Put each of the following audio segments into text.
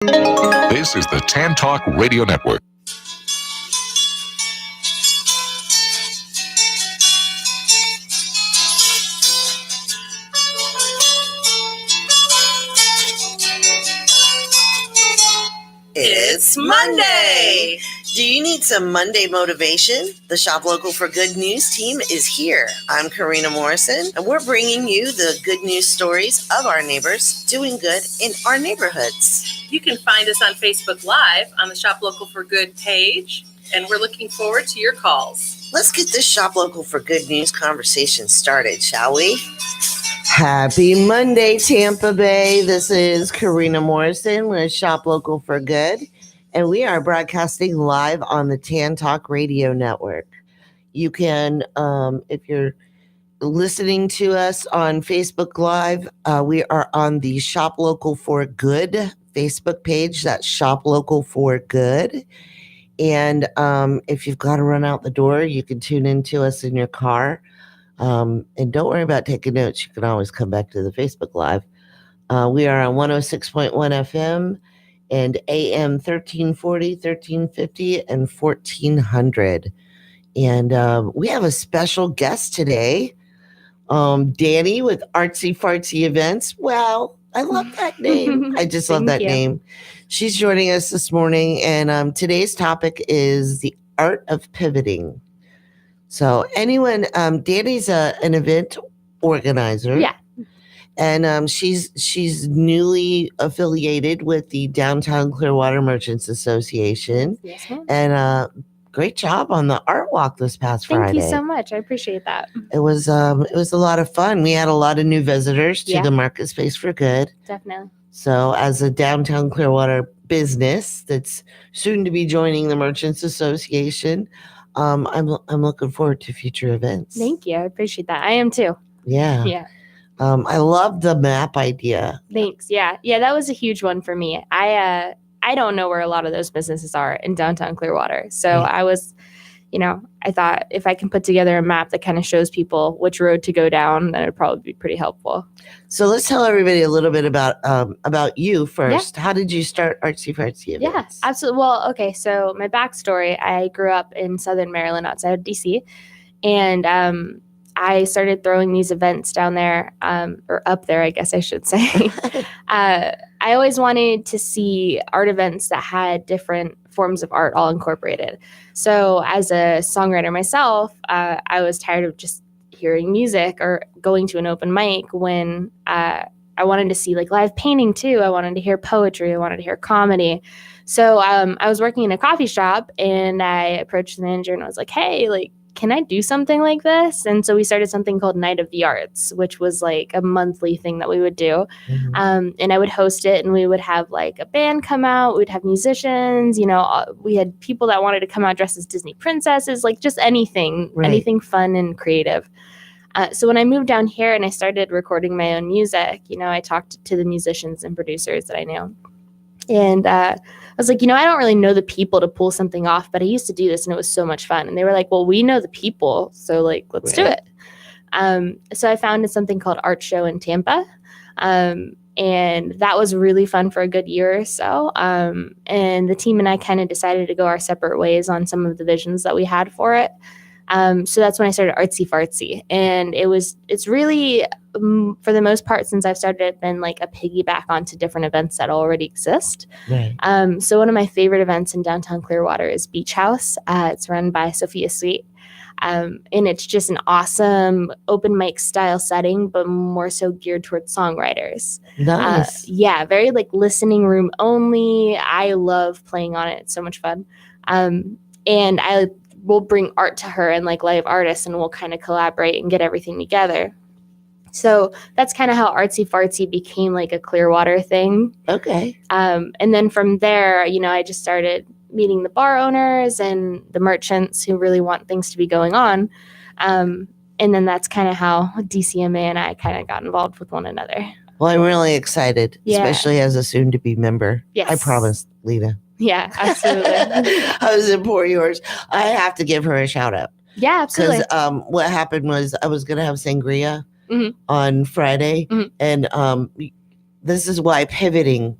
This is the Tan Talk Radio Network. It's Monday! Do you need some Monday motivation? The Shop Local for Good News team is here. I'm Karena Morrison, and we're bringing you the good news stories of our neighbors doing good in our neighborhoods. You can find us on Facebook Live on the Shop Local for Good page, and we're looking forward to your calls. Let's get this Shop Local for Good News conversation started, shall we? Happy Monday, Tampa Bay. This is Karena Morrison with Shop Local for Good, and we are broadcasting live on the Tan Talk Radio Network. You can, if you're listening to us on Facebook Live, we are on the Shop Local for Good Facebook page. That's Shop Local for Good. And if you've got to run out the door, you can tune into us in your car. And don't worry about taking notes. You can always come back to the Facebook Live. We are on 106.1 FM and AM 1340, 1350, and 1400. And we have a special guest today, Danni with Artsy Fartsy Events. Wow, I love that name. I just love that name. She's joining us this morning, and today's topic is the art of pivoting. So anyone, Danni's an event organizer. Yeah. And she's newly affiliated with the Downtown Clearwater Merchants Association. Yes, ma'am. And great job on the art walk this past Friday. Thank you so much. I appreciate that. It was a lot of fun. We had a lot of new visitors to the MarketSpace for Good. Definitely. So as a Downtown Clearwater business that's soon to be joining the Merchants Association, I'm looking forward to future events. Thank you. I appreciate that. I am too. Yeah. Yeah. I love the map idea. Thanks. Yeah. Yeah, that was a huge one for me. I don't know where a lot of those businesses are in downtown Clearwater. So I was, I thought if I can put together a map that kind of shows people which road to go down, then it'd probably be pretty helpful. So let's tell everybody a little bit about you first. Yeah. How did you start Artsy Fartsy Events? Yeah, absolutely. Well, okay. So my backstory, I grew up in Southern Maryland outside of DC, and I started throwing these events down there, or up there, I guess I should say. I always wanted to see art events that had different forms of art all incorporated. So as a songwriter myself, I was tired of just hearing music or going to an open mic when I wanted to see like live painting too. I wanted to hear poetry. I wanted to hear comedy. So I was working in a coffee shop, and I approached the manager and I was like, hey, like, can I do something like this? And so we started something called Night of the Arts, which was like a monthly thing that we would do. Mm-hmm. And I would host it, and we would have like a band come out. We'd have musicians, we had people that wanted to come out dressed as Disney princesses, like just anything fun and creative. So when I moved down here and I started recording my own music, I talked to the musicians and producers that I knew. And I was like, I don't really know the people to pull something off, but I used to do this and it was so much fun. And they were like, well, we know the people. So like, let's do it. So I founded something called Art Show in Tampa. And that was really fun for a good year or so. And the team and I kind of decided to go our separate ways on some of the visions that we had for it. So that's when I started Artsy Fartsy. And it's really, for the most part, since I've started, it's been like a piggyback onto different events that already exist. Right. So one of my favorite events in downtown Clearwater is Beach House. It's run by Sophia Sweet. And it's just an awesome open mic style setting, but more so geared towards songwriters. Nice. Very like listening room only. I love playing on it. It's so much fun. And we'll bring art to her and like live artists, and we'll kind of collaborate and get everything together. So that's kind of how Artsy Fartsy became like a Clearwater thing. Okay. And then from there, I just started meeting the bar owners and the merchants who really want things to be going on. And then that's kind of how DCMA and I kind of got involved with one another. Well, I'm really excited, especially as a soon-to-be member. Yes. I promise, Lita. Yeah, absolutely. I was in Port Yours. I have to give her a shout out. Yeah, absolutely. Because what happened was I was going to have sangria on Friday. Mm-hmm. And this is why pivoting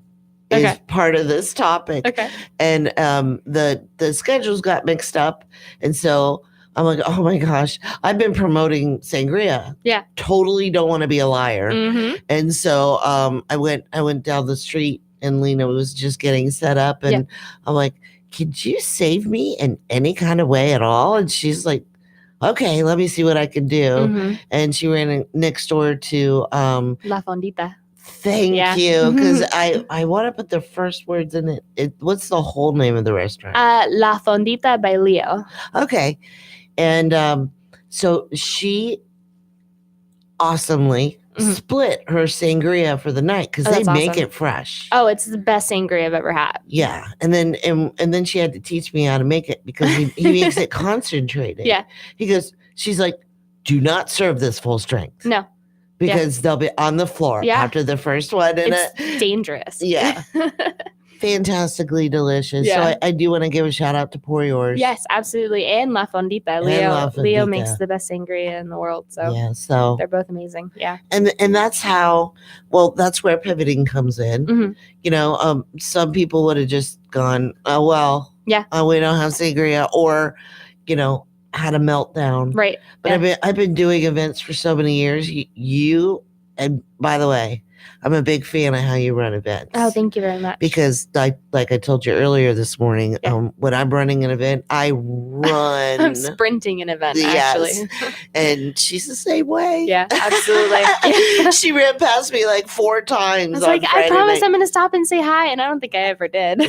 is Okay. part of this topic. Okay. And the schedules got mixed up. And so I'm like, oh my gosh, I've been promoting sangria. Yeah. Totally don't want to be a liar. Mm-hmm. And so I went down the street and Lena was just getting set up. And I'm like, could you save me in any kind of way at all? And she's like, okay, let me see what I can do. Mm-hmm. And she ran next door to La Fondita. Thank Yeah. you, because I want to put the first words in it. What's the whole name of the restaurant? La Fondita by Leo. Okay, and so she awesomely split her sangria for the night because they make it fresh. Oh, it's the best sangria I've ever had. Yeah, and then she had to teach me how to make it because he makes it concentrated. Yeah, she's like, do not serve this full strength. No. Because they'll be on the floor after the first one. And it's dangerous. Yeah. Fantastically delicious. Yeah. So I do want to give a shout out to Pour Yours. Yes, absolutely. And La Fondita. Leo makes the best sangria in the world. So they're both amazing. Yeah. And that's how, that's where pivoting comes in. Mm-hmm. You know, some people would have just gone, oh, well, we don't have sangria, or, you know, had a meltdown. Right. But I've been doing events for so many years. You and by the way, I'm a big fan of how you run events. Oh, thank you very much. Because like I told you earlier this morning, when I'm running an event, I run. I'm sprinting an event, actually. And she's the same way. Yeah, absolutely. She ran past me like 4 times. I was like, I promise I'm going to stop and say hi. And I don't think I ever did.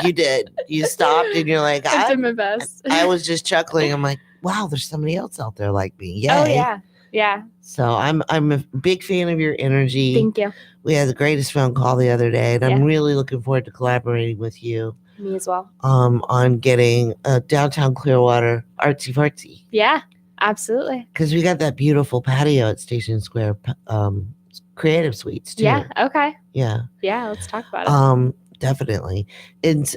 You did. You stopped and you're like, I did my best. I was just chuckling. I'm like, wow, there's somebody else out there like me. Yay. Oh, yeah. Yeah. So I'm a big fan of your energy. Thank you. We had the greatest phone call the other day, and I'm really looking forward to collaborating with you. Me as well. On getting Downtown Clearwater Artsy Fartsy. Yeah, absolutely. Because we got that beautiful patio at Station Square Creative Suites too. Yeah. Okay. Yeah. Yeah. Let's talk about it. Definitely. And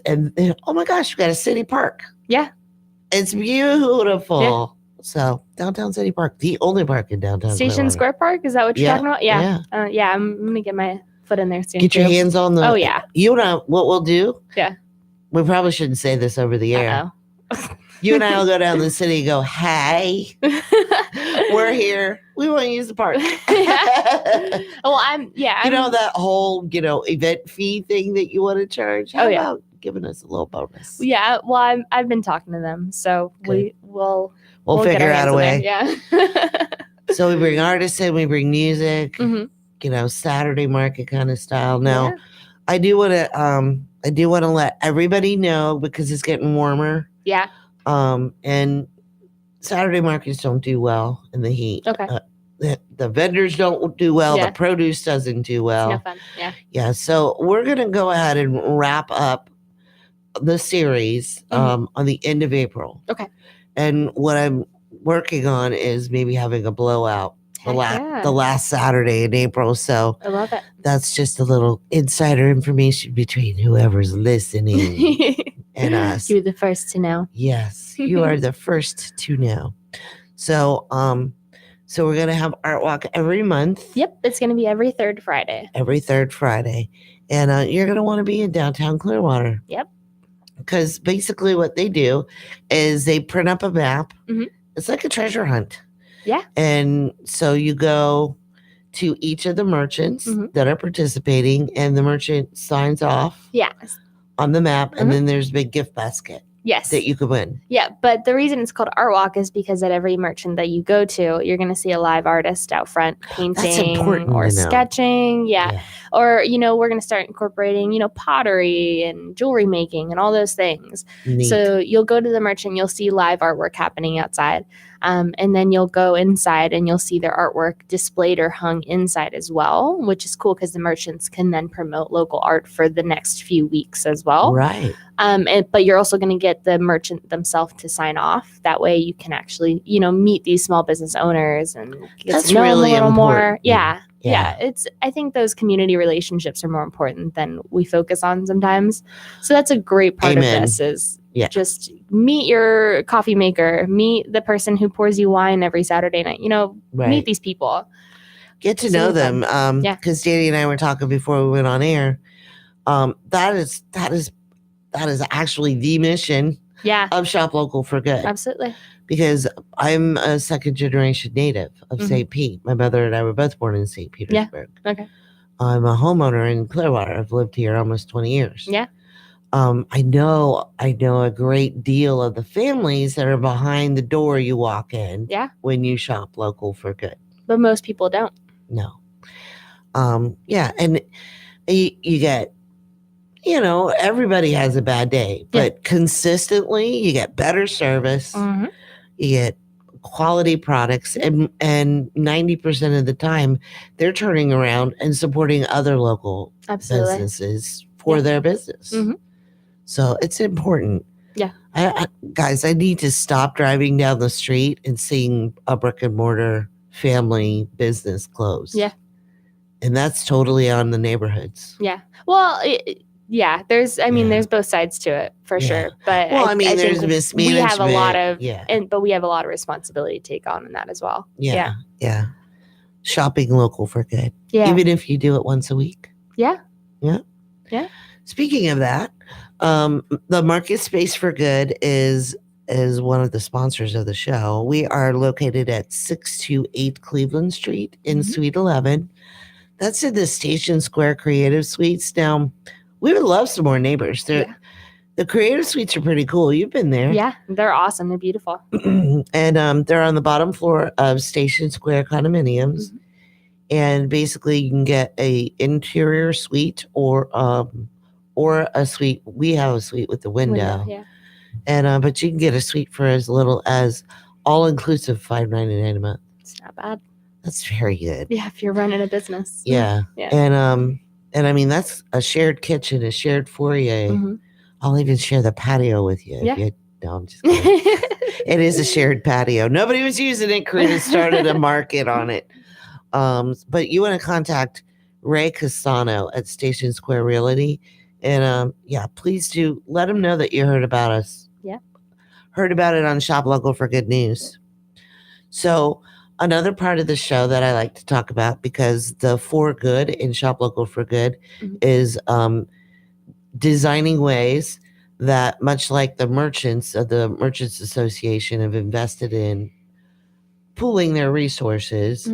oh my gosh, we got a city park. Yeah. It's beautiful. Yeah. So Downtown City Park, the only park in downtown Station Clearwater. Square Park, is that what you're talking about? Yeah. I'm gonna get my foot in there soon. Get your hands on the. Oh yeah. You know what we'll do? Yeah. We probably shouldn't say this over the air. You and I will go down the city and go, hey, we're here. We want to use the park. Well, you know that whole, event fee thing that you want to charge? How about giving us a little bonus? Yeah. Well, I've been talking to them, so we'll figure out a way. Yeah. So we bring artists in, we bring music, Saturday market kind of style. Now, I do want to let everybody know because it's getting warmer. Yeah. And Saturday markets don't do well in the heat. Okay. The vendors don't do well. The produce doesn't do well. It's no fun. Yeah. Yeah. So we're gonna go ahead and wrap up the series on the end of April. Okay. And what I'm working on is maybe having a blowout the last Saturday in April. So I love it. That's just a little insider information between whoever's listening and us. You're the first to know. Yes, you are the first to know. So we're gonna have Art Walk every month. Yep, it's gonna be every third Friday. Every third Friday, and you're gonna want to be in downtown Clearwater. Yep. Because basically what they do is they print up a map. Mm-hmm. It's like a treasure hunt. Yeah. And so you go to each of the merchants that are participating, and the merchant signs off on the map, and then there's a big gift basket. Yes. That you could win. Yeah, but the reason it's called Art Walk is because at every merchant that you go to, you're going to see a live artist out front painting or sketching. Yeah. Or, we're going to start incorporating, pottery and jewelry making and all those things. Neat. So you'll go to the merchant, you'll see live artwork happening outside. And then you'll go inside and you'll see their artwork displayed or hung inside as well, which is cool because the merchants can then promote local art for the next few weeks as well. Right. But you're also going to get the merchant themselves to sign off. That way you can actually, meet these small business owners and get to know them a little more. Yeah. I think those community relationships are more important than we focus on sometimes. So that's a great part of this is just meet your coffee maker, meet the person who pours you wine every Saturday night, meet these people. Get to know them. Because Danny and I were talking before we went on air. That is actually the mission Yeah, of Shop Local for Good, absolutely. because I'm a second generation native of St. Pete. My mother and I were both born in St. Petersburg. Okay. I'm a homeowner in Clearwater. I've lived here almost 20 years. Yeah. I know a great deal of the families that are behind the door you walk in. Yeah. When you shop local for good. But most people don't. No. Yeah, and you get, everybody has a bad day, but consistently you get better service, you get quality products, and 90% of the time they're turning around and supporting other local businesses for their business. So it's important. Yeah. Guys, I need to stop driving down the street and seeing a brick and mortar family business closed. Yeah. And that's totally on the neighborhoods. Yeah. Well, there's both sides to it for sure. But I there's think mismanagement. We have a lot of, but we have a lot of responsibility to take on in that as well. Yeah. Shopping local for good. Yeah. Even if you do it once a week. Yeah. Yeah. Yeah. Speaking of that, the MarketSpace for Good is one of the sponsors of the show. We are located at 628 Cleveland Street in Suite 11. That's in the Station Square Creative Suites. Now, we would love some more neighbors. The Creative Suites are pretty cool. You've been there. Yeah, they're awesome. They're beautiful. And they're on the bottom floor of Station Square condominiums. And basically, you can get a interior suite or a suite. We have a suite with the window. And but you can get a suite for as little as all inclusive $5.99 a month. It's not bad. That's very good. Yeah, if you're running a business. Yeah. And I mean, that's a shared kitchen, a shared foyer. I'll even share the patio with you. Yeah. No, I'm just kidding. It is a shared patio. Nobody was using it. Karena started a market on it. But you want to contact Ray Casano at Station Square Realty. And please do let him know that you heard about us. Yeah. Heard about it on Shop Local for Good News. So another part of the show that I like to talk about, because the for good in Shop Local for Good is designing ways that, much like the merchants of the Merchants Association, have invested in pooling their resources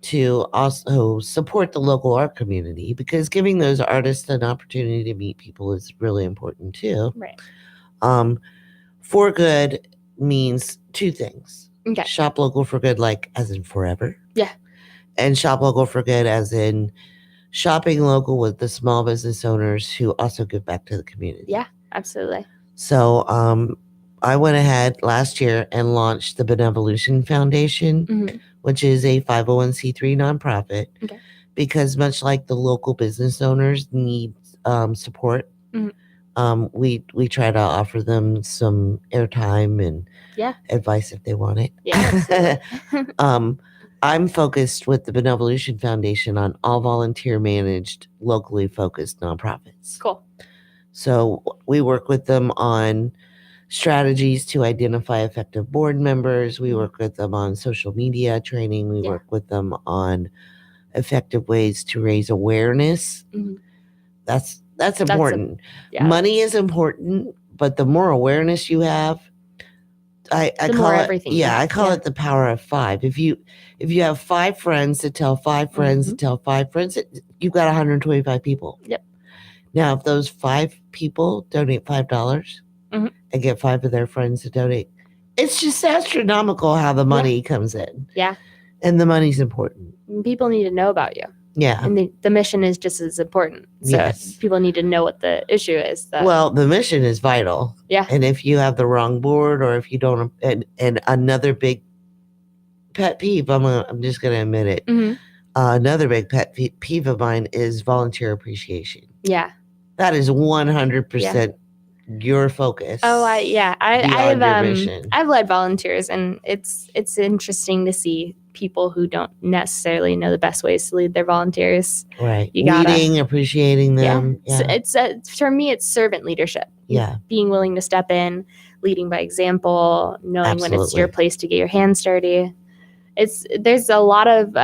to also support the local art community, because giving those artists an opportunity to meet people is really important too. Right. For good means two things. Okay. Shop local for good, like as in forever. Yeah. And shop local for good as in shopping local with the small business owners who also give back to the community. Yeah, absolutely. So I went ahead last year and launched the Benevolution Foundation, which is a 501c3 nonprofit, because much like the local business owners need support, we try to offer them some airtime and advice if they want it. Yeah. I'm focused with the Benevolution Foundation on all volunteer managed, locally focused nonprofits. Cool. So we work with them on strategies to identify effective board members. We work with them on social media training. We work with them on effective ways to raise awareness. That's important. Money is important, but the more awareness you have, I call it everything. I call it the power of five. If you have 5 friends that tell 5 friends that tell 5 friends, you've got 125 people. Yep. Now, if those 5 people donate $5 and get 5 of their friends to donate, it's just astronomical how the money comes in. Yeah. And the money's important. People need to know about you. Yeah. And the mission is just as important. So people need to know what the issue is. Well, the mission is vital. Yeah. And if you have the wrong board, or if you don't, and another big pet peeve, I'm just going to admit it. Another big pet peeve of mine is volunteer appreciation. Yeah. That is 100% your focus. Oh, I've led volunteers, and it's interesting to see people who don't necessarily know the best ways to lead their volunteers. Right. Leading, appreciating them. Yeah. So it's for me, it's servant leadership. Yeah. Being willing to step in, leading by example, knowing when it's your place to get your hands dirty. There's a lot of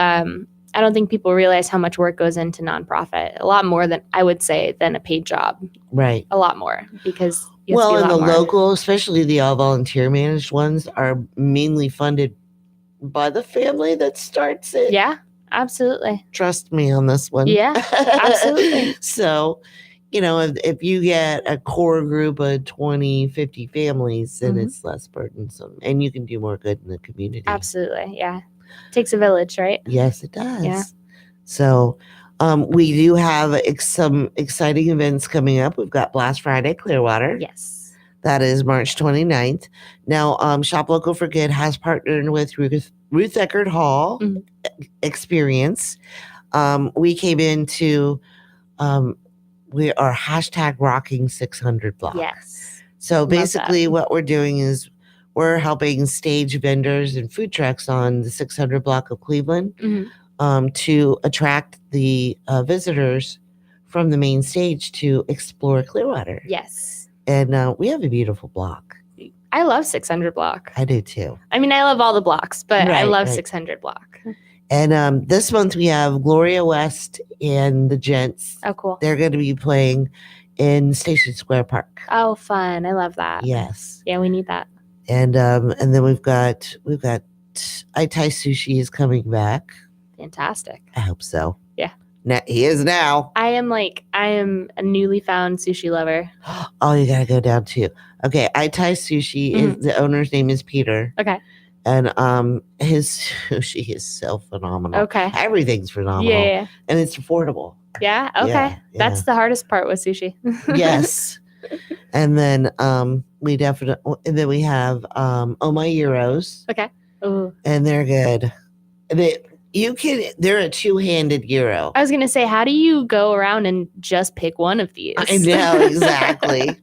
I don't think people realize how much work goes into nonprofit. A lot more than I would say than a paid job. Right. A lot more because you have to Well, do a and lot the more. local, especially the all volunteer managed ones, are mainly funded by the family that starts it. Yeah, absolutely. Trust me on this one. Yeah, absolutely. So, if you get a core group of 20, 50 families, then Mhm. it's less burdensome and you can do more good in the community. Absolutely. Yeah. Takes a village, right? Yes, it does. Yeah. So, we do have some exciting events coming up. We've got Blast Friday Clearwater. Yes. That is March 29th. Now, Shop Local for Good has partnered with Ruth Eckerd Hall Mhm. Experience. We came into, we are hashtag rocking 600 block. Yes. So Love basically that. what we're doing is we're helping stage vendors and food trucks on the 600 block of Cleveland Mhm. to attract the visitors from the main stage to explore Clearwater. Yes. And we have a beautiful block. I love 600 block. I do too. I mean, I love all the blocks, but I Right, love right. 600 block. And this month we have Gloria West and the Gents. Oh, cool. They're going to be playing in Station Square Park. Oh, fun. I love that. Yes. Yeah, we need that. And then we've got Itai Sushi is coming back. Fantastic. I hope so. Yeah. He is now. I am a newly found sushi lover. Oh, you got to go down too. Okay, Itai Sushi is the owner's name is Peter. Okay. And his sushi is so phenomenal. Okay. Everything's phenomenal. Yeah. And it's affordable. Yeah. Okay. Yeah, That's the hardest part with sushi. Yes. And then we have Oh My Euros. Okay. Ooh. And they're good. They're a two-handed gyro. I was gonna say, how do you go around and just pick one of these? I know, exactly.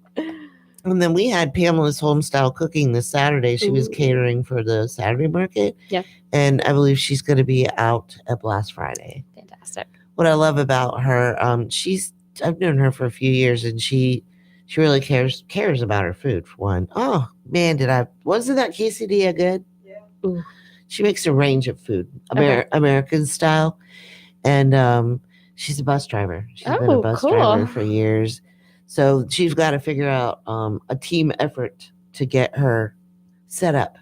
And then we had Pamela's Homestyle Cooking this Saturday. She was catering for the Saturday market. Yeah. And I believe she's going to be out at Blast Friday. Fantastic. What I love about her, I've known her for a few years, and she really cares about her food, for one. Oh, man, wasn't that quesadilla good? Yeah. Ooh. She makes a range of food, American style. And she's a bus driver. She's been a bus driver for years. So she's got to figure out a team effort to get her set up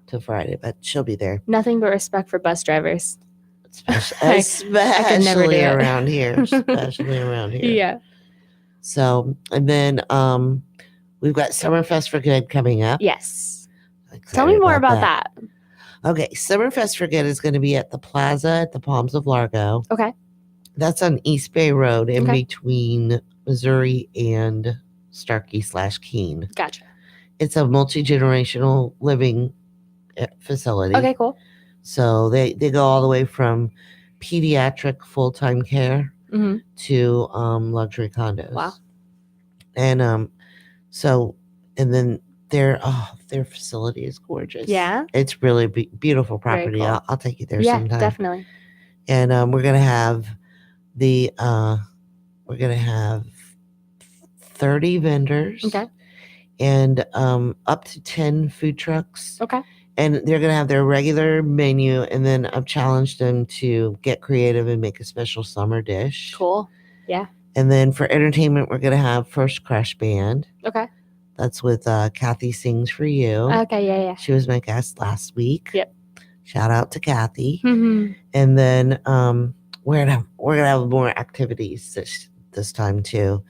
to Friday, but she'll be there. Nothing but respect for bus drivers. Especially around here. Especially around here. Yeah. So, and then we've got SummerFest for Good coming up. Yes. Tell me more about that. Okay. SummerFest for Good is going to be at the Plaza at the Palms of Largo. Okay. That's on East Bay Road in between Missouri and Starkey/Keene. Gotcha. It's a multi-generational living facility. Okay, cool. So they go all the way from pediatric full-time care to luxury condos. Wow. And and then their facility is gorgeous. Yeah. It's really beautiful property. Cool. I'll take you there yeah, sometime. Definitely. And we're gonna have 30 vendors. Okay. And up to 10 food trucks. Okay. And they're going to have their regular menu. And then I've challenged them to get creative and make a special summer dish. Cool. Yeah. And then for entertainment, we're going to have First Crush Band. Okay. That's with Kathy Sings For You. Okay. Yeah. She was my guest last week. Yep. Shout out to Kathy. Mm-hmm. And then we're gonna have more activities this time too.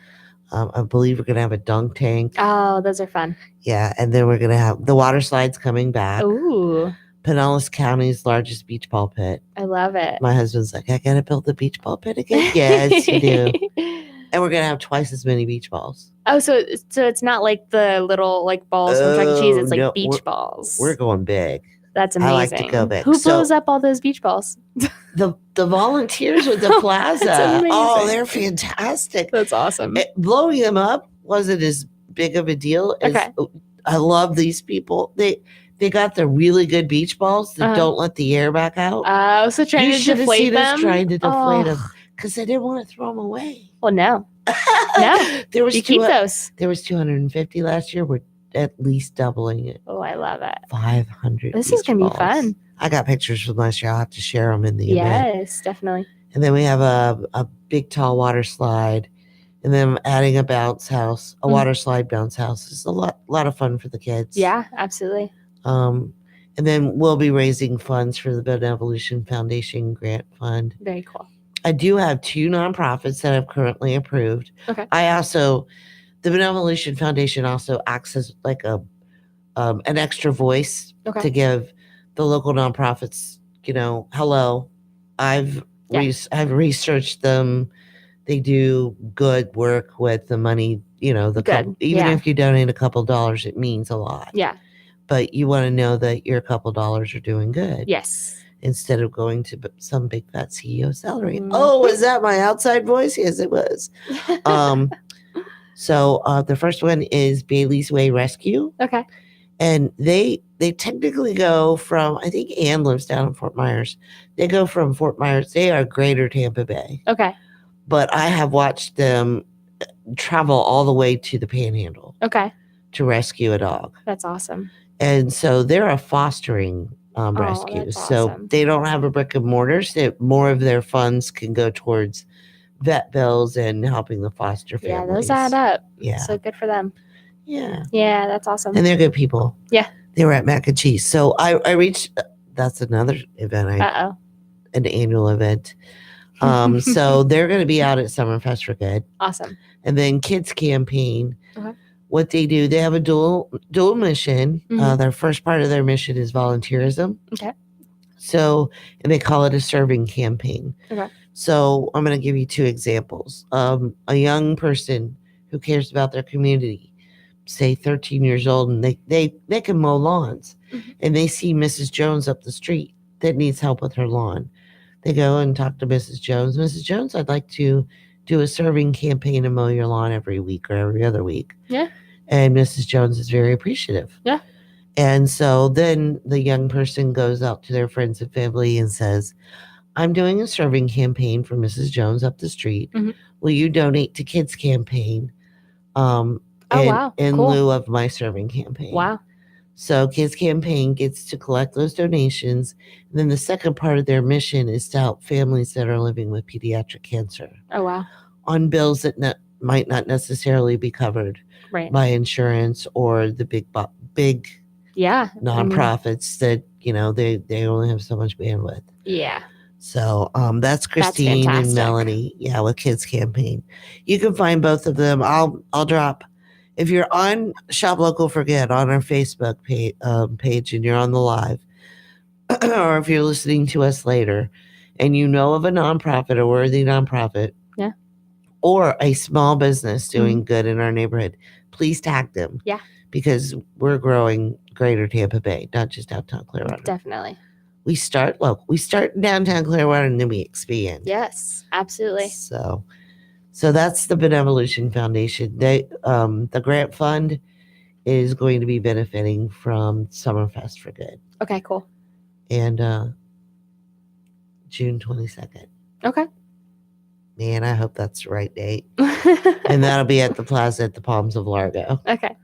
I believe we're going to have a dunk tank. Oh, those are fun. Yeah, and then we're going to have the water slides coming back. Ooh. Pinellas County's largest beach ball pit. I love it. My husband's like, I got to build the beach ball pit again. Yes, you do. And we're going to have twice as many beach balls. Oh, so it's not like the little balls from Chuck E. Cheese. It's like beach balls. We're going big. That's amazing. I like to go big. Who blows up all those beach balls? The volunteers with the Plaza. Oh, they're fantastic. That's awesome. Blowing them up wasn't as big of a deal. I love these people. They got the really good beach balls that don't let the air back out. Oh, so trying to deflate them? Trying to deflate them because I didn't want to throw them away. Well, no. No. You keep those. There was 250 last year. We're at least doubling it. Oh, I love it. 500. This is going to be fun. I got pictures from last year. I'll have to share them in the event. Yes, definitely. And then we have a big tall water slide. And then adding a bounce house, a water slide bounce house. It's a lot of fun for the kids. Yeah, absolutely. And then we'll be raising funds for the Benevolution Foundation Grant Fund. Very cool. I do have 2 nonprofits that I've currently approved. Okay. The Benevolution Foundation also acts as like an extra voice to give the local nonprofits, hello. I've researched them. They do good work with the money, if you donate a couple dollars, it means a lot. Yeah. But you want to know that your couple dollars are doing good. Yes. Instead of going to some big fat CEO salary. Oh, was that my outside voice? Yes, it was. So the first one is Bailey's Way Rescue. Okay. And they technically go from, I think Ann lives down in Fort Myers. They go from Fort Myers. They are greater Tampa Bay. Okay. But I have watched them travel all the way to the Panhandle. Okay. To rescue a dog. That's awesome. And so they're a fostering rescue. That's so awesome. they don't have a brick and mortar. So more of their funds can go towards vet bills and helping the foster families. Yeah, those add up. Yeah. So good for them. Yeah. Yeah, that's awesome. And they're good people. Yeah. They were at Mac and Cheese. So I reached, that's another event. An annual event. So they're going to be out at SummerFest for good. Awesome. And then Kids Campaign. Okay. What they do, they have a dual mission. Their first part of their mission is volunteerism. Okay. So, and they call it a serving campaign. Okay. So I'm going to give you 2 examples. A young person who cares about their community, say 13 years old, and they can mow lawns, and they see Mrs. Jones up the street that needs help with her lawn. They go and talk to Mrs. Jones. Mrs. Jones, I'd like to do a serving campaign and mow your lawn every week or every other week. Yeah. And Mrs. Jones is very appreciative. Yeah. And so then the young person goes out to their friends and family and says, I'm doing a serving campaign for Mrs. Jones up the street. Will you donate to Kids Campaign in Cool. lieu of my serving campaign? Wow. So Kids Campaign gets to collect those donations. And then the second part of their mission is to help families that are living with pediatric cancer. Oh, wow. On bills that might not necessarily be covered by insurance or the big nonprofits that, they only have so much bandwidth. Yeah. So that's Christine and Melanie. Yeah, with Kids Campaign. You can find both of them. I'll drop. If you're on Shop Local for Good on our Facebook page and you're on the live, or if you're listening to us later and you know of a nonprofit, a worthy nonprofit, or a small business doing good in our neighborhood, please tag them. Yeah. Because we're growing greater Tampa Bay, not just Downtown Clearwater. Definitely. We start local. We start in Downtown Clearwater and then we expand. Yes, absolutely. So that's the Benevolution Foundation. The grant fund is going to be benefiting from SummerFest for good. Okay, cool. And June 22nd. Okay. Man, I hope that's the right date. And that'll be at the Plaza at the Palms of Largo. Okay.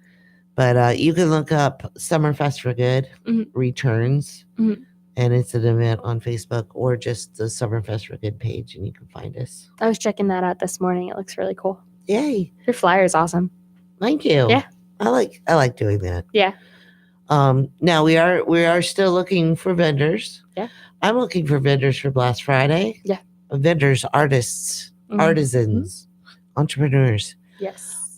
But you can look up SummerFest for Good returns. And it's an event on Facebook or just the SummerFest for Good page, and you can find us. I was checking that out this morning. It looks really cool. Yay. Your flyer is awesome. Thank you. Yeah. I like doing that. Yeah. Now we are still looking for vendors. Yeah. I'm looking for vendors for Blast Friday. Yeah. Vendors, artists, artisans, entrepreneurs. Yes.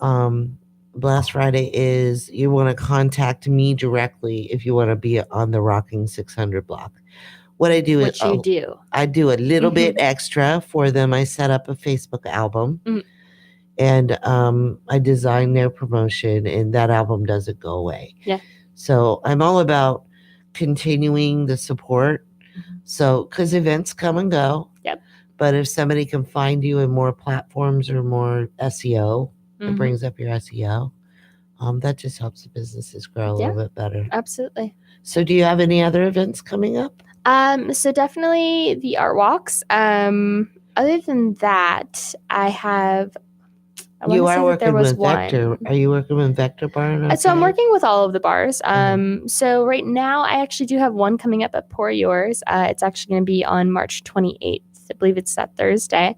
Blast Friday is you want to contact me directly if you want to be on the Rocking 600 block. What I do is I do a little bit extra for them. I set up a Facebook album and I design their promotion, and that album doesn't go away. Yeah. So I'm all about continuing the support. So because events come and go. Yep. But if somebody can find you in more platforms or more SEO, it brings up your SEO. That just helps the businesses grow a little bit better. Absolutely. So do you have any other events coming up? So definitely the art walks. Other than that, I have wanna You say are that there working was with Vector. one. Are you working with Vector Bar? So I'm working with all of the bars. Uh-huh. So right now I actually do have one coming up at Pour Yours. It's actually going to be on March 28th. I believe it's that Thursday.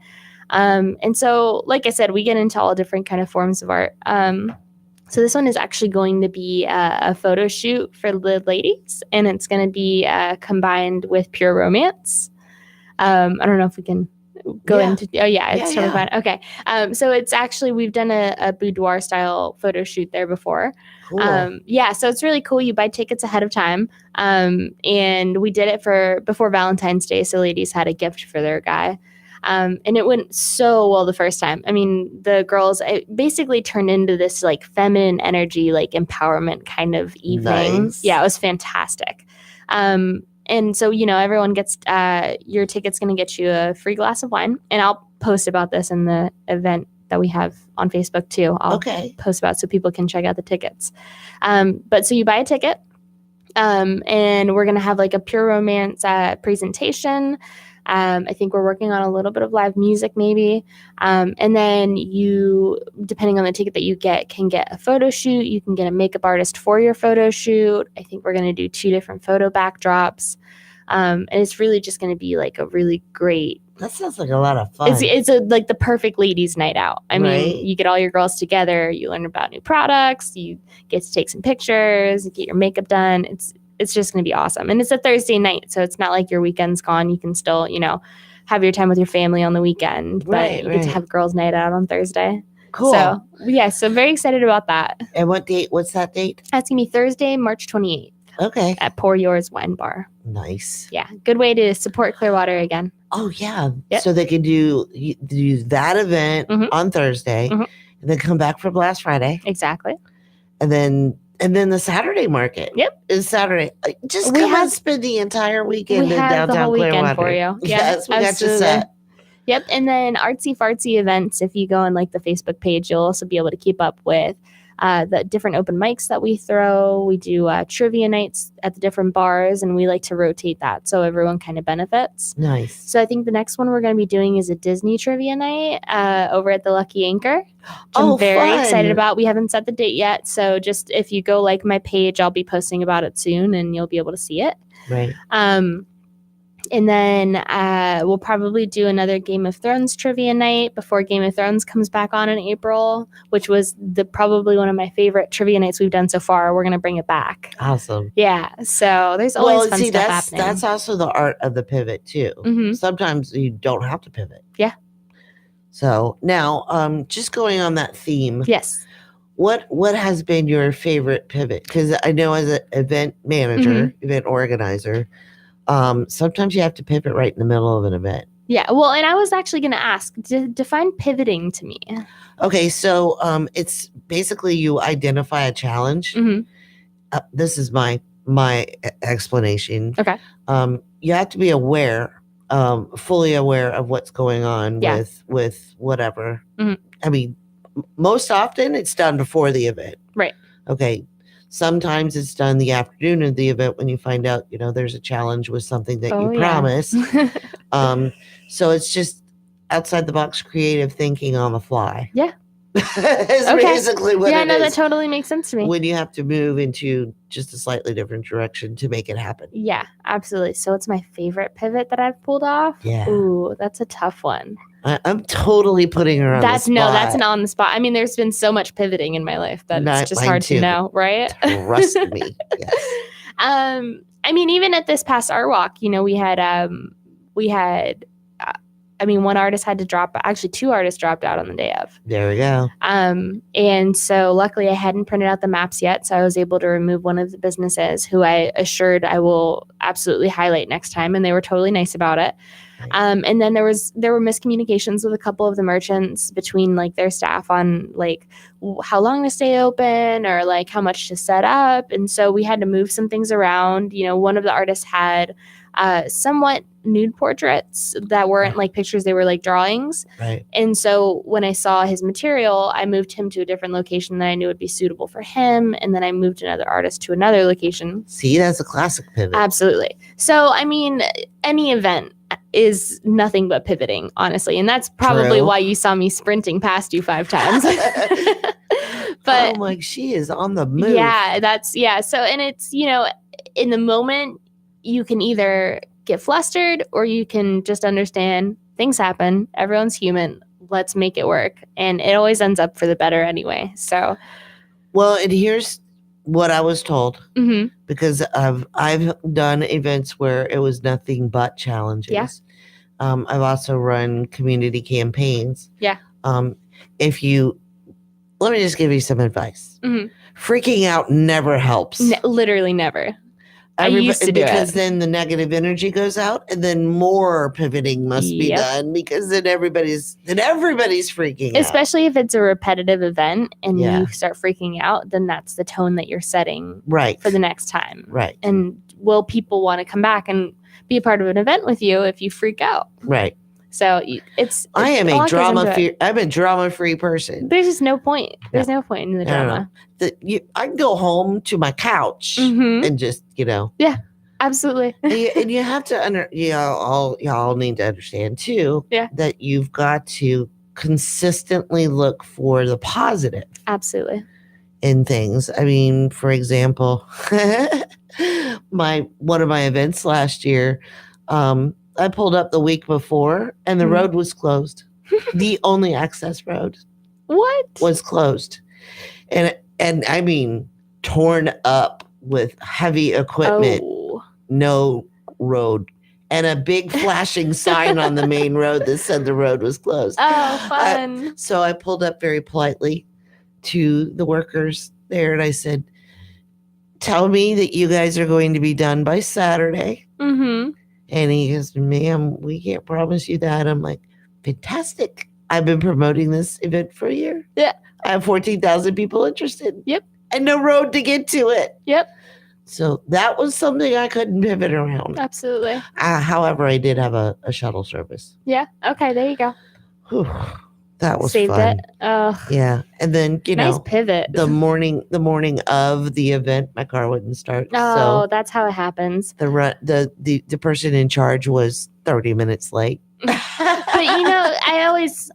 And so, like I said, we get into all different kind of forms of art. So this one is actually going to be a photo shoot for the ladies, and it's going to be combined with pure romance. I don't know if we can go into. Oh yeah, it's totally fine. Okay. So it's actually, we've done a boudoir style photo shoot there before. Cool. Yeah, so it's really cool. You buy tickets ahead of time. And we did it for before Valentine's Day, so ladies had a gift for their guy. And it went so well the first time. I mean, the girls, it basically turned into this like feminine energy, like empowerment kind of evening. Nice. Yeah, it was fantastic. And so, everyone gets, your ticket's going to get you a free glass of wine. And I'll post about this in the event that we have on Facebook too. I'll post about so people can check out the tickets. But so you buy a ticket, and we're going to have like a pure romance presentation. I think we're working on a little bit of live music maybe. And then you, depending on the ticket that you get, can get a photo shoot. You can get a makeup artist for your photo shoot. I think we're going to do 2 different photo backdrops. And it's really just going to be like a really great. That sounds like a lot of fun. It's like the perfect ladies' night out. I mean, you get all your girls together. You learn about new products. You get to take some pictures, get your makeup done. It's just going to be awesome. And it's a Thursday night, so it's not like your weekend's gone. You can still, have your time with your family on the weekend, but you get to have girls' night out on Thursday. Cool. So, so very excited about that. And what date? What's that date? That's going to be Thursday, March 28th. Okay. At Pour Yours Wine Bar. Nice. Yeah. Good way to support Clearwater again. Oh, yeah. Yep. So they can do that event on Thursday and then come back for Blast Friday. Exactly. And then the Saturday market. Yep. Is Saturday. Just come and spend the entire weekend in downtown the whole Clearwater. Weekend for you. Yes, we got you set. Yep. And then Artsy Fartsy events, if you go on like the Facebook page, you'll also be able to keep up with the different open mics that we throw. We do trivia nights at the different bars, and we like to rotate that so everyone kind of benefits. Nice. So I think the next one we're going to be doing is a Disney trivia night over at the Lucky Anchor. I'm very excited about. We haven't set the date yet, so just if you go like my page, I'll be posting about it soon, and you'll be able to see it. Right. And then we'll probably do another Game of Thrones trivia night before Game of Thrones comes back on in April, which was probably one of my favorite trivia nights we've done so far. We're going to bring it back. Awesome. Yeah. So there's always fun stuff happening. That's also the art of the pivot too. Mm-hmm. Sometimes you don't have to pivot. Yeah. So now, just going on that theme. Yes. What has been your favorite pivot? Because I know as an event manager, event organizer, sometimes you have to pivot right in the middle of an event. Yeah. Well, and I was actually going to ask, define pivoting to me. Okay. So it's basically you identify a challenge. This is my explanation. Okay. You have to be aware, fully aware of what's going on with whatever. I mean, most often it's done before the event. Right. Okay. Sometimes it's done the afternoon of the event when you find out, there's a challenge with something that you promised. So it's just outside the box creative thinking on the fly. Yeah. It's basically what it is. Yeah, no, that totally makes sense to me. When you have to move into just a slightly different direction to make it happen. Yeah, absolutely. So it's my favorite pivot that I've pulled off. Yeah. Ooh, that's a tough one. I'm totally putting her on the spot. No, that's an on the spot. I mean, there's been so much pivoting in my life that it's just hard to know, right? Trust me. Yes. I mean, even at this past art walk, we had one artist had to drop. Actually, 2 artists dropped out on the day of. There we go. And so luckily I hadn't printed out the maps yet, so I was able to remove one of the businesses who I assured I will absolutely highlight next time, and they were totally nice about it. And then there were miscommunications with a couple of the merchants between like their staff on like how long to stay open or like how much to set up. And so we had to move some things around. One of the artists had somewhat nude portraits that weren't like pictures, they were like drawings. Right. And so when I saw his material, I moved him to a different location that I knew would be suitable for him. And then I moved another artist to another location. See, that's a classic pivot. Absolutely. So, I mean, any event, is nothing but pivoting, honestly. And that's probably True. why you saw me sprinting past you 5 times. But I'm like, she is on the move. Yeah. So, and it's, in the moment, you can either get flustered or you can just understand things happen. Everyone's human. Let's make it work. And it always ends up for the better anyway. So, Well, and here's what I was told, mhm. because I've done events where it was nothing but challenges. Yeah. I've also run community campaigns. Yeah. Let me just give you some advice. Mhm. Freaking out never helps. Literally never. I used to do because it. then the negative energy goes out, and then more pivoting must be Yep. done, because then everybody's freaking out. Especially if it's a repetitive event and Yeah. you start freaking out, then that's the tone that you're setting Right. for the next time. Right. And will people want to come back and be a part of an event with you if you freak out? Right. So I'm a all goes into it. drama-free person. There's just no point. There's no point in the I don't drama. I can go home to my couch Mhm. and just, Absolutely. and you have to y'all need to understand too, Yeah. that you've got to consistently look for the positive Absolutely. in things. I mean, for example, one of my events last year, I pulled up the week before and the Mhm. road was closed. The only access road What? was closed. And I mean, torn up with heavy equipment, Oh. no road, and a big flashing sign on the main road that said the road was closed. Oh, fun. So I pulled up very politely to the workers there and I said, "Tell me that you guys are going to be done by Saturday." Mm-hmm. And he goes, "Ma'am, we can't promise you that." I'm like, "Fantastic. I've been promoting this event for a year. Yeah. I have 14,000 people interested. Yep. And no road to get to it." Yep. So that was something I couldn't pivot around. Absolutely. However, I did have a shuttle service. Yeah. Okay. There you go. Whew, that was Saved fun. it. Oh. Yeah. And then, Nice pivot. the morning of the event, my car wouldn't start. Oh, So that's how it happens. the person in charge was 30 minutes late. But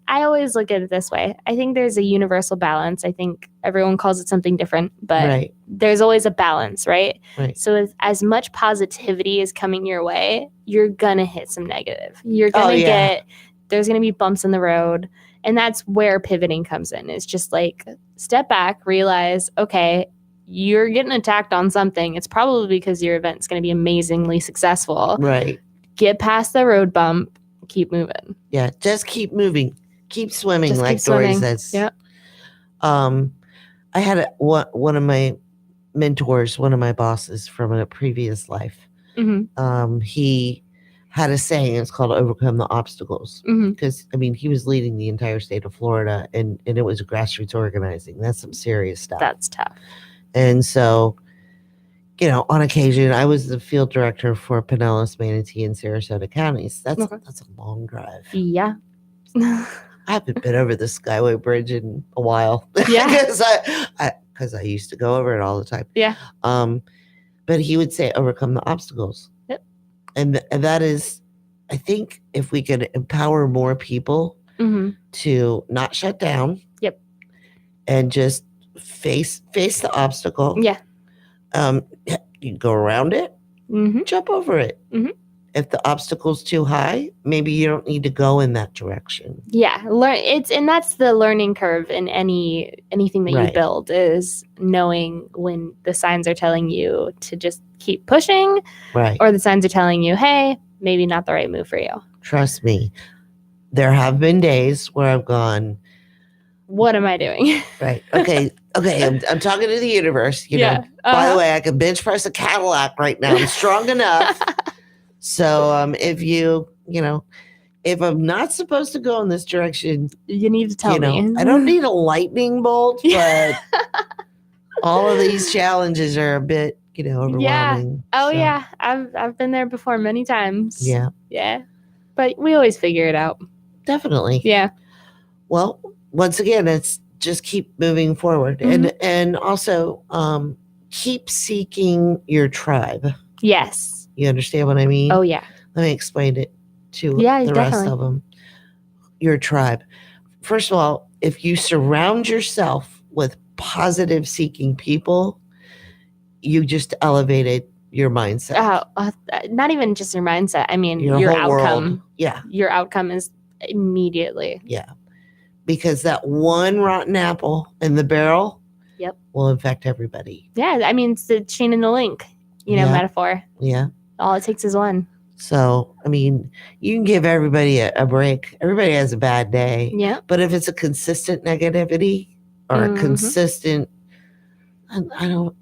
I always look at it this way. I think there's a universal balance. I think everyone calls it something different, but Right. there's always a balance, right? Right. So as much positivity is coming your way, you're gonna hit some negative. You're gonna there's gonna be bumps in the road. And that's where pivoting comes in. It's just like step back, realize, okay, you're getting attacked on something. It's probably because your event's going to be amazingly successful. Right. Get past the road bump, keep moving. Yeah. Just keep moving. Keep swimming, Just like keep Dory swimming. says. Yep. I had one of my mentors, one of my bosses from a previous life. Mm-hmm. He had a saying, it's called "overcome the obstacles." Mm-hmm. Because, I mean, he was leading the entire state of Florida and it was grassroots organizing. That's some serious stuff. That's tough. And so, on occasion, I was the field director for Pinellas, Manatee, and Sarasota counties. That's a long drive. Yeah. I haven't been over the Skyway Bridge in a while. Yeah. Because I used to go over it all the time. Yeah. But he would say, "Overcome the obstacles." Yep. And that is, I think, if we could empower more people Mm-hmm. to not shut down. Yep. And just face the obstacle. Yeah. You go around it, Mm-hmm. jump over it. Mhm. If the obstacle's too high, maybe you don't need to go in that direction. Yeah. And that's the learning curve in anything that you Right. build, is knowing when the signs are telling you to just keep pushing, Right. or the signs are telling you, hey, maybe not the right move for you. Trust me. There have been days where I've gone, What am I doing? right. Okay. I'm talking to the universe. By Uh-huh. the way, I can bench press a Cadillac right now. I'm strong enough. So if I'm not supposed to go in this direction, You need to tell me. I don't need a lightning bolt, but all of these challenges are a bit, overwhelming. Oh, So, yeah. I've been there before many times. Yeah, Yeah. But we always figure it out. definitely. Yeah. Well, once again, it's just keep moving forward, and also keep seeking your tribe. Yes. You understand what I mean? Oh, yeah. Let me explain it to Yeah, the rest definitely. of them. Your tribe. First of all, if you surround yourself with positive seeking people, you just elevated your mindset. Not even just your mindset. I mean, Your your whole outcome. world. Yeah. Your outcome is immediately. Yeah. Because that one rotten apple in the barrel will infect everybody. Yeah. I mean, it's the chain and the link, metaphor. Yeah. All it takes is one. So, I mean, you can give everybody a break. Everybody has a bad day. Yeah. But if it's a consistent negativity or a consistent, I'm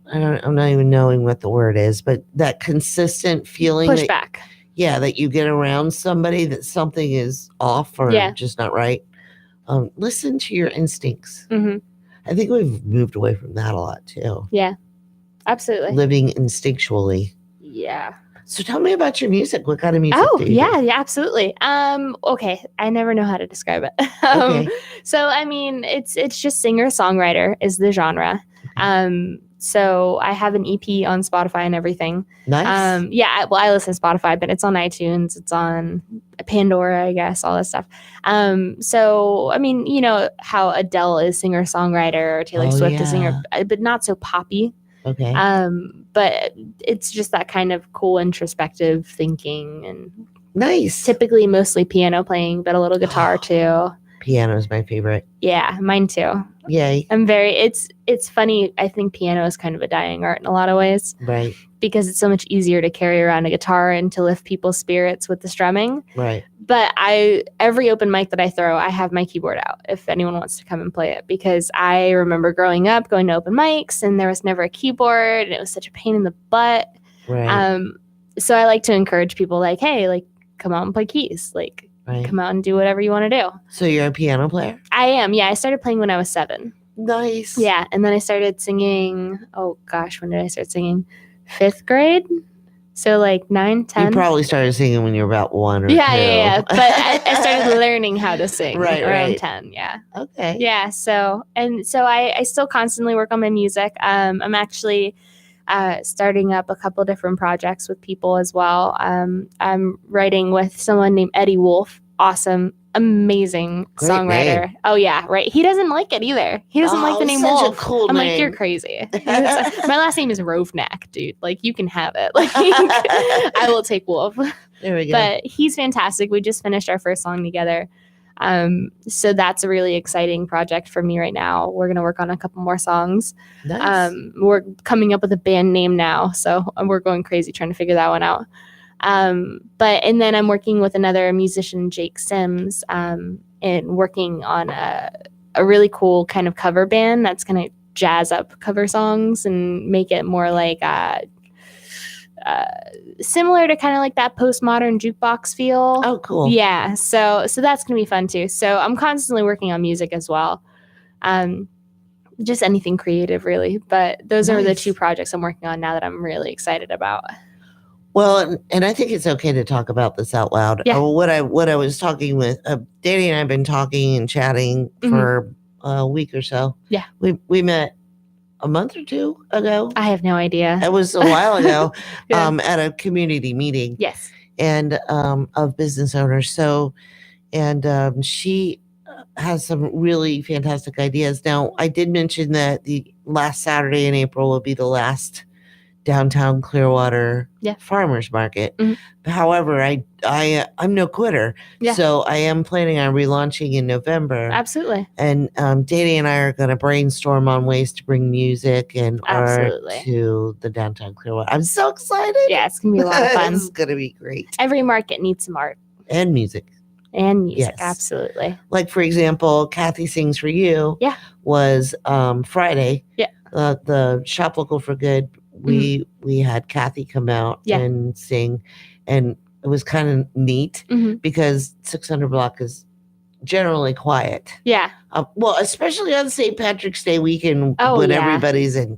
not even knowing what the word is, but that consistent feeling Pushback. That you get around somebody that something is off or just not right. Listen to your instincts. Mm-hmm. I think we've moved away from that a lot too. Yeah, absolutely. Living instinctually. Yeah. So tell me about your music. What kind of music do you do? Yeah, absolutely. Okay. I never know how to describe it. Okay. So, I mean, it's just singer-songwriter is the genre. So I have an EP on Spotify and everything. Nice. I listen to Spotify, but it's on iTunes. It's on Pandora, I guess, all that stuff. So, I mean, you know how Adele is singer-songwriter or Taylor Swift is singer, but not so poppy. Okay. But it's just that kind of cool introspective thinking and nice. Typically mostly piano playing, but a little guitar too. Piano is my favorite. Yeah, mine too. Yay. It's funny. I think piano is kind of a dying art in a lot of ways. Right. Because it's so much easier to carry around a guitar and to lift people's spirits with the strumming. Right. But every open mic that I throw, I have my keyboard out if anyone wants to come and play it. Because I remember growing up, going to open mics, and there was never a keyboard, and it was such a pain in the butt. Right. So I like to encourage people like, hey, like, come out and play keys. Like, come out and do whatever you want to do. So you're a piano player? I am. Yeah, I started playing when I was 7. Nice. Yeah, and then I started singing. Oh gosh, when did I start singing? 5th grade. So like 9, 10. You probably started singing when you were about 1 or 2. Yeah. But I started learning how to sing around 10. Yeah. Okay. Yeah. So I still constantly work on my music. I'm actually starting up a couple different projects with people as well. I'm writing with someone named Eddie Wolf. Awesome, amazing Great songwriter. name. Oh yeah, right. He doesn't like it either. He doesn't like the name such Wolf. a cool I'm name. like, you're crazy. My last name is Rovnak, dude. Like, you can have it. Like, I will take Wolf. There we go. But he's fantastic. We just finished our first song together. So that's a really exciting project for me right now. We're going to work on a couple more songs. Nice. We're coming up with a band name now. So we're going crazy trying to figure that one out. And then I'm working with another musician, Jake Sims, and working on a really cool kind of cover band that's going to jazz up cover songs and make it more like similar to kind of like that postmodern jukebox feel. Oh, cool. Yeah. So that's going to be fun too. So I'm constantly working on music as well. Just anything creative really. But those are the 2 projects I'm working on now that I'm really excited about. Well, and I think it's okay to talk about this out loud. Yeah. What I was talking with Danny and I have been talking and chatting for a week or so. Yeah. We met a month or 2 ago. I have no idea. It was a while ago. Yeah. At a community meeting. Yes. And of business owners. So, and she has some really fantastic ideas. Now, I did mention that the last Saturday in April will be the last Downtown Clearwater Farmers Market. Mm-hmm. However, I'm no quitter. Yeah. So I am planning on relaunching in November. Absolutely. And Danny and I are going to brainstorm on ways to bring music and art to the Downtown Clearwater. I'm so excited. Yeah, it's going to be a lot of fun. It's going to be great. Every market needs some art. And music. Yes. Absolutely. Like, for example, Kathy Sings For You was Friday. Yeah. The Shop Local for Good. We had Kathy come out and sing, and it was kind of neat because 600 Block is generally quiet. Yeah. Well, especially on St. Patrick's Day weekend when everybody's in.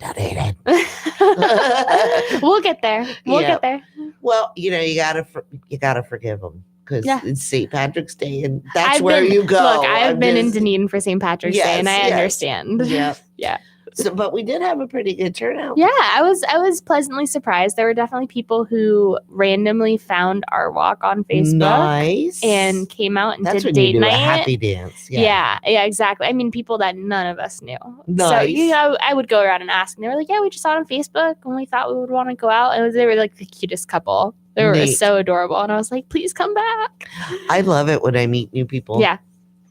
We'll get there. We'll get there. Well, you gotta forgive them because it's St. Patrick's Day, and that's where you go. Look, I've been in Dunedin for St. Patrick's Day, and I understand. Yeah. Yeah. So, but we did have a pretty good turnout. Yeah, I was pleasantly surprised. There were definitely people who randomly found our walk on Facebook Nice. and came out and That's did when date you do night. a happy dance. Yeah, exactly. I mean, people that none of us knew. Nice. So, I would go around and ask, and they were like, yeah, we just saw it on Facebook, and we thought we would want to go out. And they were like the cutest couple. They were Neat. so adorable. And I was like, please come back. I love it when I meet new people. Yeah,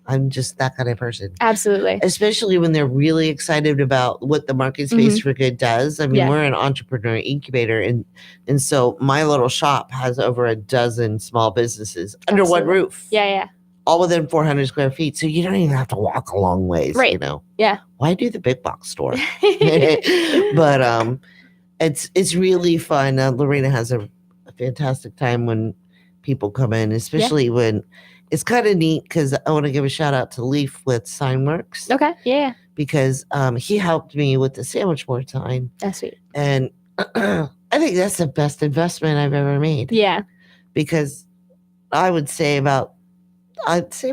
I'm just that kind of person. absolutely. Especially when they're really excited about what the MarketSpace for Good does. I mean, Yeah. we're an entrepreneur incubator, and so my little shop has over a dozen small businesses under one Absolutely. roof. Yeah. All within 400 square feet. So you don't even have to walk a long ways, Right. you know? Yeah. Why do the big box store? But it's really fun. Lorena has a fantastic time when people come in, especially when it's kind of neat because I want to give a shout out to Leaf with Signworks. Okay. Yeah. Because he helped me with the sandwich board sign. That's sweet. And I think that's the best investment I've ever made. Yeah. Because I'd say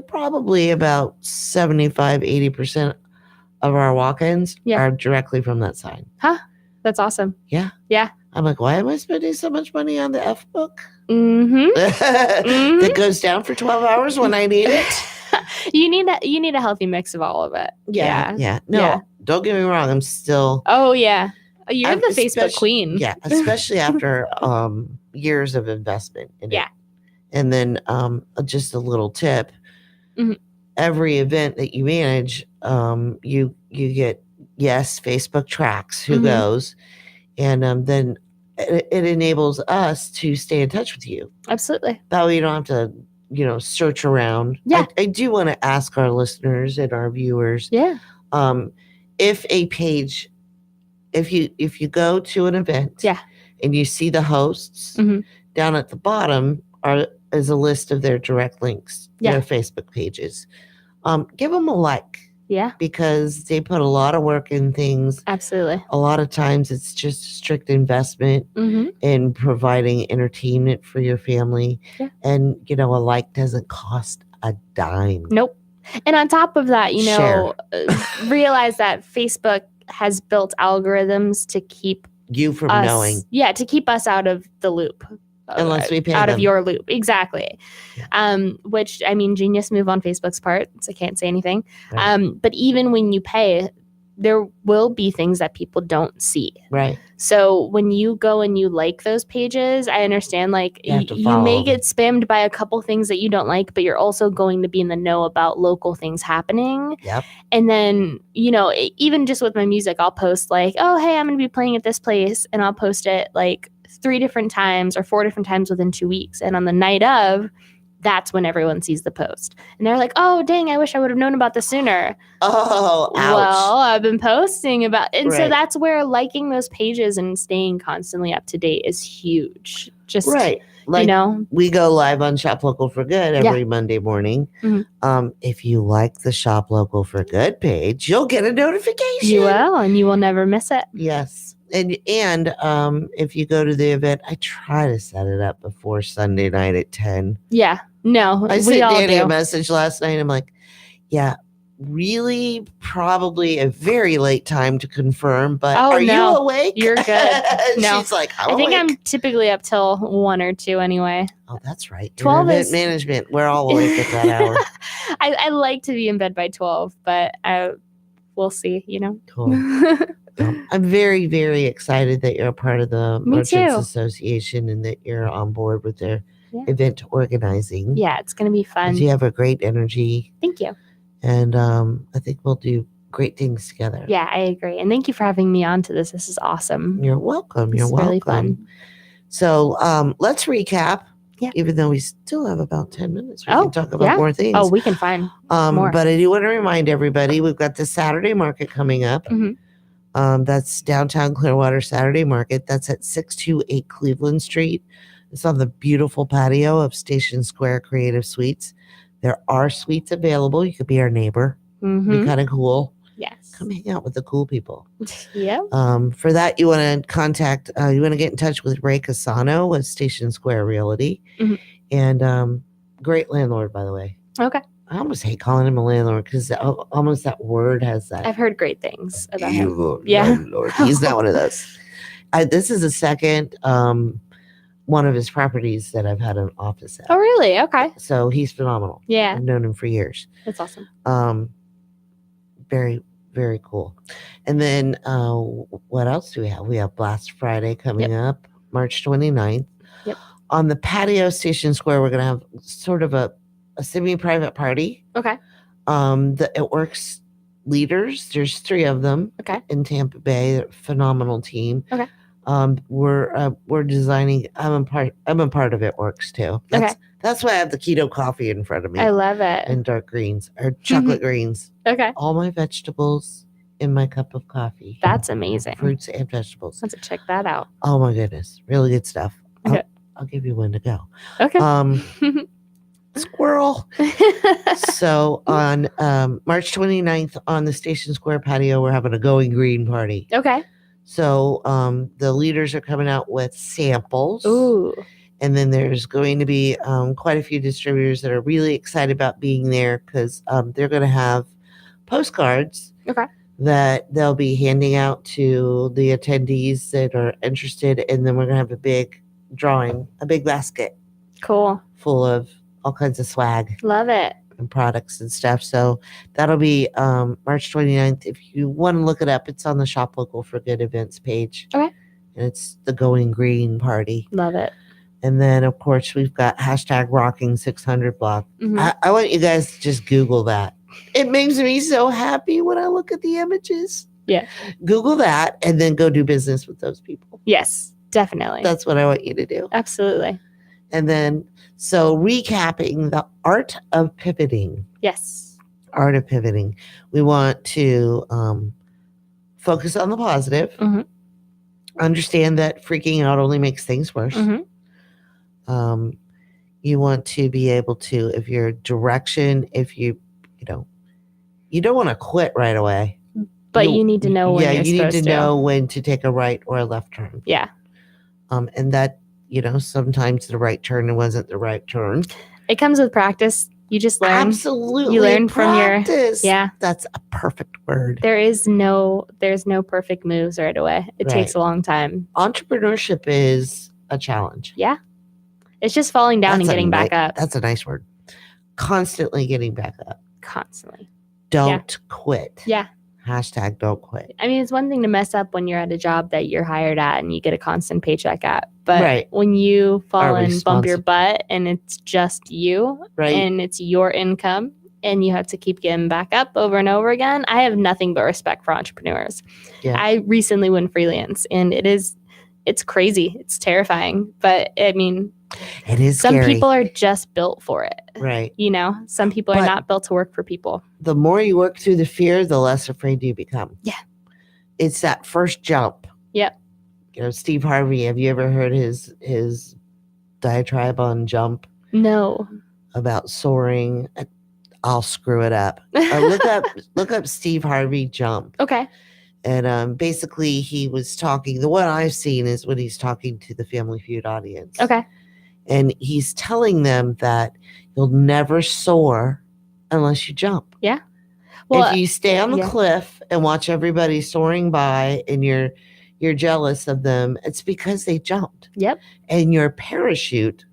probably about 75-80% of our walk-ins are directly from that sign. Huh? That's awesome. Yeah. Yeah. I'm like, why am I spending so much money on the F book? Mm-hmm. That goes down for 12 hours when I need it? You need a healthy mix of all of it. Yeah. No, don't get me wrong. I'm still. Oh, yeah. You're the Facebook especially- queen. Yeah, especially after years of investment in it. And then just a little tip. Mhm. Every event that you manage, you get, Facebook tracks who goes. And then it enables us to stay in touch with you. Absolutely. That way you don't have to, search around. Yeah. I do want to ask our listeners and our viewers. Yeah. If a page, if you go to an event and you see the hosts, down at the bottom is a list of their direct links, their Facebook pages. Give them a like. Yeah. Because they put a lot of work in things. Absolutely. A lot of times it's just strict investment in providing entertainment for your family. Yeah. And, a like doesn't cost a dime. Nope. And on top of that, Share. Realize that Facebook has built algorithms to keep You from us, knowing. Yeah, to keep us out of the loop. Unless we pay out them. of your loop. Exactly. Yeah. Which, I mean, genius move on Facebook's part, so I can't say anything. Right. But even when you pay, there will be things that people don't see. Right. So when you go and you like those pages, I understand You have to you follow may them. get spammed by a couple things that you don't like, but you're also going to be in the know about local things happening. Yep. And then, even just with my music, I'll post like, oh, hey, I'm going to be playing at this place. And I'll post it like 3 different times or 4 different times within 2 weeks. And on the night of, that's when everyone sees the post. And they're like, oh, dang, I wish I would have known about this sooner. Oh, ouch. Well, I've been posting about, and so Right. that's where liking those pages and staying constantly up to date is huge. Just, Right. Like, we go live on Shop Local for Good every Monday morning. Mhm. If you like the Shop Local for Good page, you'll get a notification. you will, and you will never miss it. Yes. And if you go to the event, I try to set it up before Sunday night at 10. Yeah. No, I we sent all Danny do. a message last night. I'm like, really probably a very late time to confirm, but Oh, are no. you awake? You're good. And No. She's like, I think awake. I'm typically up till 1 or 2 anyway. Oh, that's right. 12 Event is- management. We're all awake at that hour. I like to be in bed by 12, but we'll see, Cool. I'm very, very excited that you're a part of the Me Merchants too. Association and that you're on board with their Yeah. event organizing. Yeah, it's going to be fun. You have a great energy, Thank you. and I think we'll do great things together. Yeah, I agree. And thank you for having me on to this. This is awesome. You're welcome. You're It's welcome. really fun. So let's recap. Yeah. Even though we still have about 10 minutes, we Oh, can talk about yeah. more things. Oh, we can find more. But I do want to remind everybody we've got the Saturday market coming up. Mhm. That's Downtown Clearwater Saturday Market. That's at 628 Cleveland Street. It's on the beautiful patio of Station Square Creative Suites. There are suites available. You could be our neighbor. Mhm. Be kind of cool. Yes. Come hang out with the cool people. Yeah. For that, you want to get in touch with Ray Casano with Station Square Realty. Mhm. And great landlord, by the way. Okay. I almost hate calling him a landlord because almost that word has that. I've heard great things about him. Evil Yeah. landlord. He's not one of those. This is the second one of his properties that I've had an office at. Oh, really? Okay. So he's phenomenal. Yeah. I've known him for years. That's awesome. Very, very cool. And then what else do we have? We have Blast Friday coming up, March 29th. Yep. On the patio Station Square, we're going to have sort of a semi-private party. Okay. The It Works leaders, there's 3 of them. Okay. In Tampa Bay. They're a phenomenal team. Okay. We're designing. I'm a part of It Works too. That's why I have the keto coffee in front of me. I love it. And dark greens or chocolate greens. Okay. All my vegetables in my cup of coffee. That's amazing. Fruits and vegetables. Let's check that out. Oh my goodness, really good stuff. Okay. I'll give you one to go. Okay. Squirrel. So on March 29th on the Station Square patio, we're having a Going Green party. Okay. So the leaders are coming out with samples. Ooh. And then there's going to be quite a few distributors that are really excited about being there because they're going to have postcards that they'll be handing out to the attendees that are interested. And then we're going to have a big drawing, a big basket. Cool. Full of all kinds of swag. Love it. And products and stuff. So that'll be March 29th. If you want to look it up, it's on the Shop Local for Good events page. Okay. And it's the Going Green party. Love it. And then, of course, we've got hashtag Rocking 600 block. Mm-hmm. I want you guys to just Google that. It makes me so happy when I look at the images. Yeah. Google that and then go do business with those people. Yes, definitely. That's what I want you to do. Absolutely. And then, so recapping the art of pivoting. Yes. Art of pivoting. We want to focus on the positive. Mm-hmm. Understand that freaking out only makes things worse. Mm-hmm. You want to be able to, if your direction, if you don't want to quit right away. But you need to know when you're you need supposed to know when to take a right or a left turn. Yeah. And that, sometimes the right turn wasn't the right turn. It comes with practice. You just learn. Absolutely. You learn practice. from your, That's a perfect word. there's no perfect moves right away. It takes a long time. Entrepreneurship is a challenge. Yeah. It's just falling down and getting back up. That's a nice word. Constantly getting back up. Constantly. Don't quit. Yeah. Hashtag don't quit. I mean, it's one thing to mess up when you're at a job that you're hired at and you get a constant paycheck at. But when you fall and bump your butt and it's just you and it's your income and you have to keep getting back up over and over again, I have nothing but respect for entrepreneurs. Yeah. I recently went freelance and it's crazy. It's terrifying. But I mean, it is some scary. people are just built for it. Right. Some people are not built to work for people. The more you work through the fear, the less afraid you become. Yeah. It's that first jump. Yep. Steve Harvey, have you ever heard his diatribe on jump? No. About soaring. I'll screw it up. Look up Steve Harvey jump. Okay. And basically he was talking, the one I've seen is when he's talking to the Family Feud audience. Okay. And he's telling them that you'll never soar unless you jump. Yeah. Well, if you stay on the cliff and watch everybody soaring by and you're jealous of them, it's because they jumped. Yep. And your parachute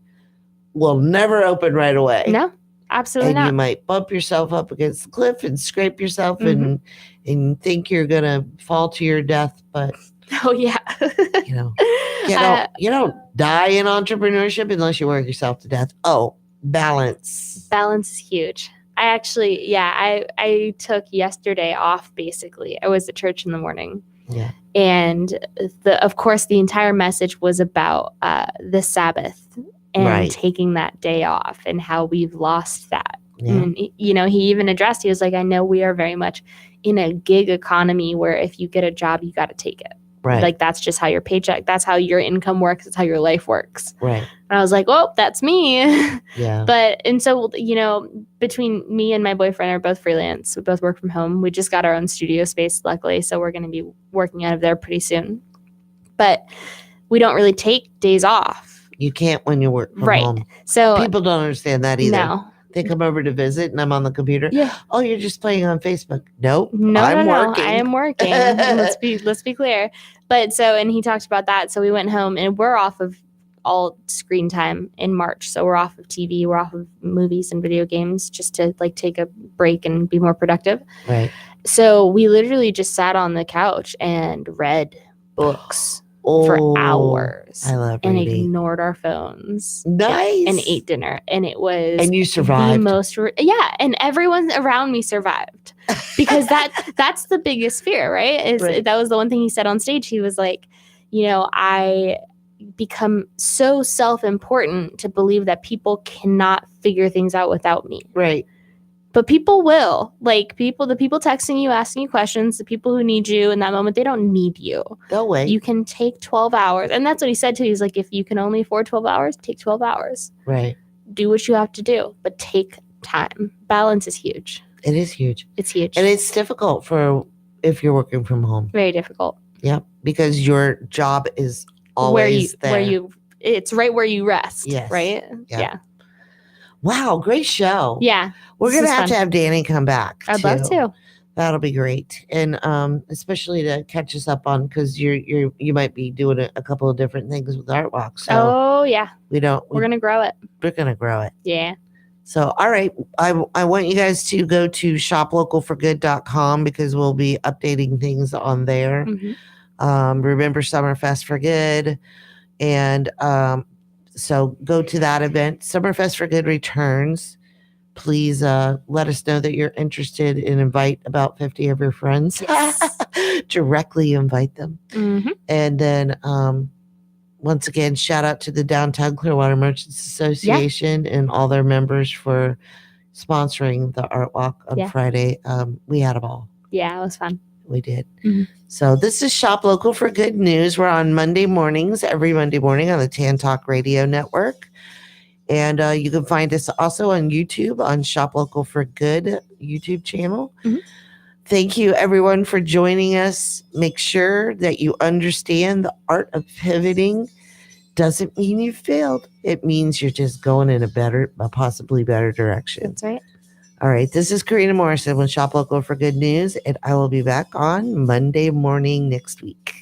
will never open right away. No, absolutely not. And you might bump yourself up against the cliff and scrape yourself and think you're going to fall to your death. But, oh, yeah. you don't die in entrepreneurship unless you work yourself to death. Oh, balance. Balance is huge. I actually, I took yesterday off, basically. I was at church in the morning. Yeah. And of course, the entire message was about the Sabbath and taking that day off and how we've lost that. Yeah. And, he even addressed, he was like, I know we are very much in a gig economy where if you get a job, you got to take it. Right. Like, that's just how your paycheck, that's how your income works. It's how your life works. Right. And I was like, oh, that's me. Yeah. And so, between me and my boyfriend are both freelance. We both work from home. We just got our own studio space, luckily. So we're going to be working out of there pretty soon. But we don't really take days off. You can't when you work from home. So people don't understand that either. No. They come over to visit and I'm on the computer. Yeah. Oh, you're just playing on Facebook. Nope. No, I'm no, working. I am working. let's be clear. But so, and he talked about that. So we went home and we're off of all screen time in March. So we're off of TV, we're off of movies and video games just to like take a break and be more productive. Right. So we literally just sat on the couch and read books for hours. I love and reading. ignored our phones. Nice. And ate dinner. And it was And you survived. And everyone around me survived. Because that's the biggest fear, right? Right. That was the one thing he said on stage. He was like, I become so self-important to believe that people cannot figure things out without me. Right. But people will. Like the people texting you, asking you questions, the people who need you in that moment, they don't need you. They'll wait. You can take 12 hours. And that's what he said too. He's like, if you can only afford 12 hours, take 12 hours. Right. Do what you have to do, but take time. Balance is huge. It is huge. It's huge. And it's difficult if you're working from home. Very difficult. Yep. Because your job is always there. It's right where you rest. Yes. Right? Yeah. Wow, great show. Yeah. We're going to have Danni come back. I'd love to. That'll be great. And especially to catch us up on, because you might be doing a couple of different things with Art Walk. So yeah. we're going to grow it. We're going to grow it. Yeah. So, all right. I want you guys to go to shoplocalforgood.com because we'll be updating things on there. Mm-hmm. Remember SummerFest for Good. And so go to that event. SummerFest for Good returns. Please let us know that you're interested and invite about 50 of your friends. Yes. Directly invite them. Mm-hmm. And then once again, shout out to the Downtown Clearwater Merchants Association and all their members for sponsoring the Art Walk on Friday. We had a ball. Yeah, it was fun. We did. Mm-hmm. So this is Shop Local for Good News. We're on Monday mornings, every Monday morning on the Tan Talk Radio Network. And you can find us also on YouTube on Shop Local for Good YouTube channel. Mm-hmm. Thank you, everyone, for joining us. Make sure that you understand the art of pivoting doesn't mean you failed. It means you're just going in a possibly better direction. That's right. All right. This is Karena Morrison with Shop Local for Good News, and I will be back on Monday morning next week.